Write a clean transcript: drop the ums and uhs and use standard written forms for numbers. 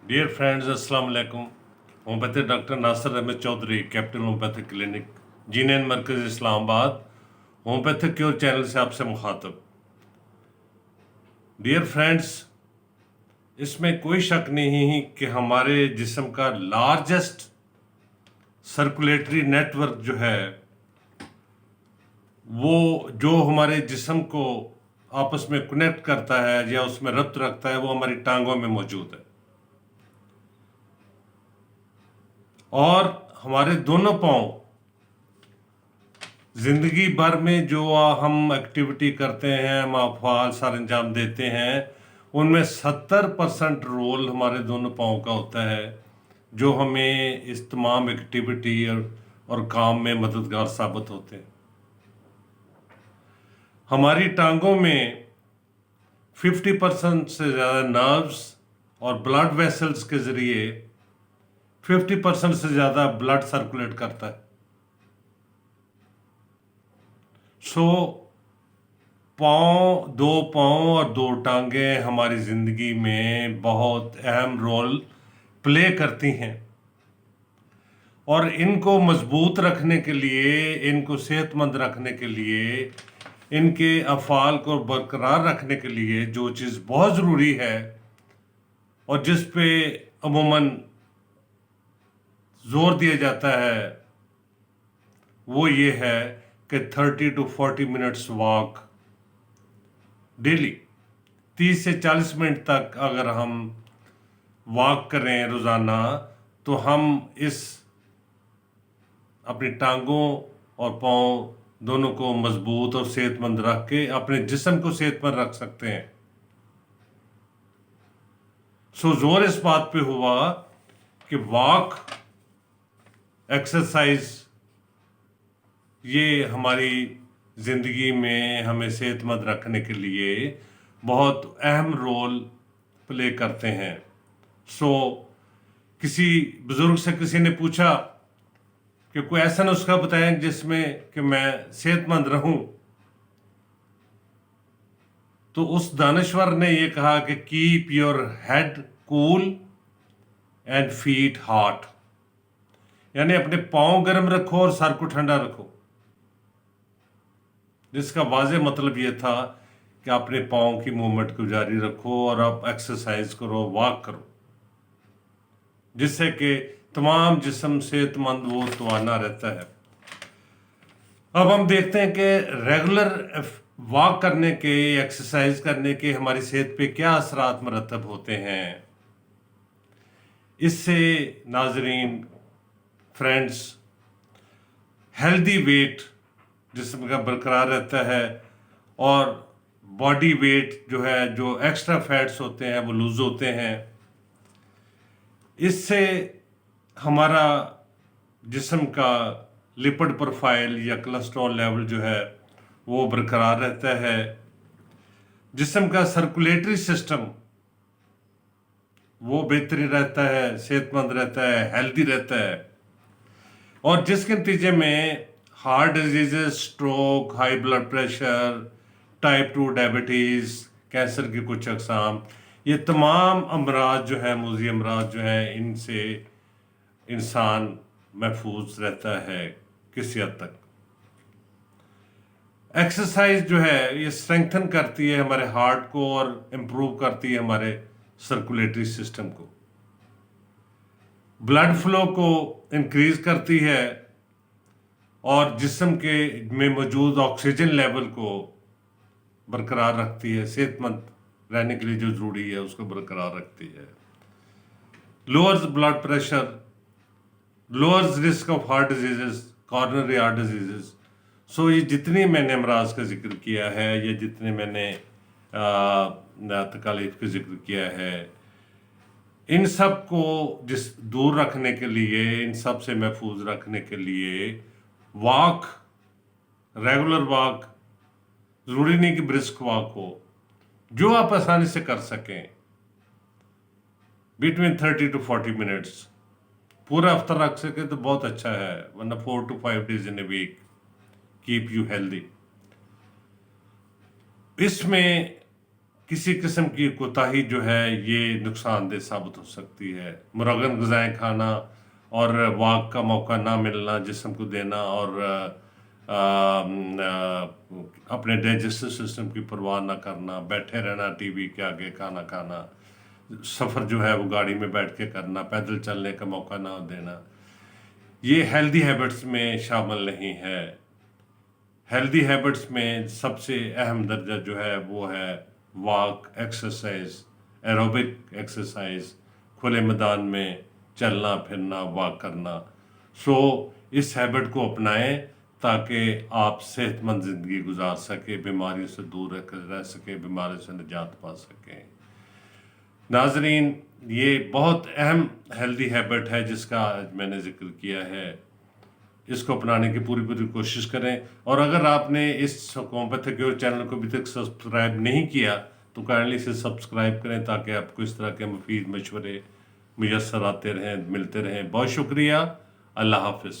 Dear friends अस्सलाम वालेकुम। Homoeopathic doctor Nasir Ahmad Chaudhary, capital homoeopathic clinic, G nine मरकज़ इस्लामाबाद, होम्योपैथिक क्योर चैनल से आपसे मुखातब। डियर फ्रेंड्स, इसमें कोई शक नहीं कि हमारे जिस्म का लार्जेस्ट सर्कुलेटरी नेटवर्क जो है वो जो हमारे जिस्म को आपस में कनेक्ट करता है या उसमें रब्त रखता है वो हमारी टांगों में मौजूद है। और हमारे दोनों पाँव जिंदगी भर में जो हम एक्टिविटी करते हैं, हम अफ़आल सर अंजाम देते हैं, उनमें 70% रोल हमारे दोनों पाँव का होता है जो हमें इस तमाम एक्टिविटी और काम में मददगार साबित होते हैं। हमारी टांगों में 50% से ज़्यादा नर्व्स और ब्लड वेसल्स के ज़रिए 50% से ज़्यादा ब्लड सर्कुलेट करता है। दो पाँव और दो टांगें हमारी ज़िंदगी में बहुत अहम रोल प्ले करती हैं और इनको मजबूत रखने के लिए, इनको सेहतमंद रखने के लिए, इनके अफ़आल को बरकरार रखने के लिए जो चीज़ बहुत ज़रूरी है और जिस पे अमूमन ज़ोर दिया जाता है वो ये है कि 30 to 40 मिनट्स वॉक डेली। 30 से 40 मिनट तक अगर हम वॉक करें रोज़ाना तो हम इस अपनी टांगों और पाँव दोनों को मजबूत और सेहतमंद रख के अपने जिस्म को सेहतमंद रख सकते हैं। जोर इस बात पे हुआ कि वॉक एक्सरसाइज ये हमारी ज़िंदगी में हमें सेहतमंद रखने के लिए बहुत अहम रोल प्ले करते हैं। किसी बुज़ुर्ग से किसी ने पूछा कि कोई ऐसा नुस्खा बताएं जिसमें कि मैं सेहतमंद रहूं, तो उस दानश्वर ने ये कहा कि keep your head cool and feet hot, यानी अपने पाँव गर्म रखो और सर को ठंडा रखो। जिसका वाज़ेह मतलब ये था कि अपने पाँव की मूवमेंट को जारी रखो और आप एक्सरसाइज करो, वॉक करो, जिससे कि तमाम जिस्म सेहतमंद वो तवाना रहता है। अब हम देखते हैं कि रेगुलर वॉक करने के, एक्सरसाइज करने के हमारी सेहत पे क्या असरात मरतब होते हैं। इससे नाजरीन, फ्रेंड्स, हेल्दी वेट जिस्म का बरकरार रहता है और बॉडी वेट जो है, जो एक्स्ट्रा फैट्स होते हैं वो लूज होते हैं। इससे हमारा जिस्म का लिपिड प्रोफाइल या कोलेस्ट्रॉल लेवल जो है वो बरकरार रहता है। जिस्म का सर्कुलेटरी सिस्टम वो बेहतरीन रहता है, सेहतमंद रहता है, हेल्दी रहता है और जिसके नतीजे में heart disease, stroke, high blood pressure, type 2 diabetes, cancer की कुछ अक़साम, ये तमाम अमराज जो हैं, मुज़ी अमराज जो हैं, इनसे इंसान महफूज रहता है किसी हद तक। एक्सरसाइज जो है ये स्ट्रेंथन करती है हमारे हार्ट को और इम्प्रूव करती है हमारे सर्कुलेटरी सिस्टम को, ब्लड फ्लो को इंक्रीज करती है और जिस्म के में मौजूद ऑक्सीजन लेवल को बरकरार रखती है। सेहतमंद रहने के लिए जो ज़रूरी है उसको बरकरार रखती है। Lowers blood pressure, lowers risk of heart disease, coronary heart disease. ये जितनी मैंने अमराज का जिक्र किया है या जितने मैंने तकालीफ का जिक्र किया है, इन सब को दूर रखने के लिए, इन सब से महफूज रखने के लिए वॉक, रेगुलर वॉक, ज़रूरी नहीं कि ब्रिस्क वॉक हो, जो आप आसानी से कर सकें, बिटवीन 30 to 40 मिनट्स पूरा हफ्ता रख सके तो बहुत अच्छा है, वरना 4 to 5 days in a week keep you healthy. इसमें किसी किस्म की कोताही जो है ये नुकसानदेह साबित हो सकती है। मुरगन ग़िज़ाएँ खाना और वॉक का मौका ना मिलना जिस्म को देना और अपने डाइजेस्टिव सिस्टम की परवाह ना करना, बैठे रहना टीवी के आगे खाना खाना, सफ़र जो है वो गाड़ी में बैठ के करना, पैदल चलने का मौका ना देना, ये हेल्दी हैबिट्स में शामिल नहीं है। हेल्दी हैबिट्स में सबसे अहम दर्जा जो है वो है वॉक, एक्सरसाइज, एरोबिक एक्सरसाइज, खुले मैदान में चलना फिरना, वॉक करना। सो इस हैबिट को अपनाएं ताकि आप सेहतमंद ज़िंदगी गुजार सकें, बीमारियों से दूर रह सकें, बीमारियों से निजात पा सकें। नाजरीन, ये बहुत अहम हेल्दी हैबिट है जिसका आज मैंने जिक्र किया है। इसको अपनाने की पूरी पूरी कोशिश करें, और अगर आपने इस होम्योपैथिक योगा चैनल को अभी तक सब्सक्राइब नहीं किया तो काइंडली इसे सब्सक्राइब करें ताकि आपको इस तरह के मुफीद मशवरे मुयस्सर आते रहें, मिलते रहें। बहुत शुक्रिया। अल्लाह हाफिज़।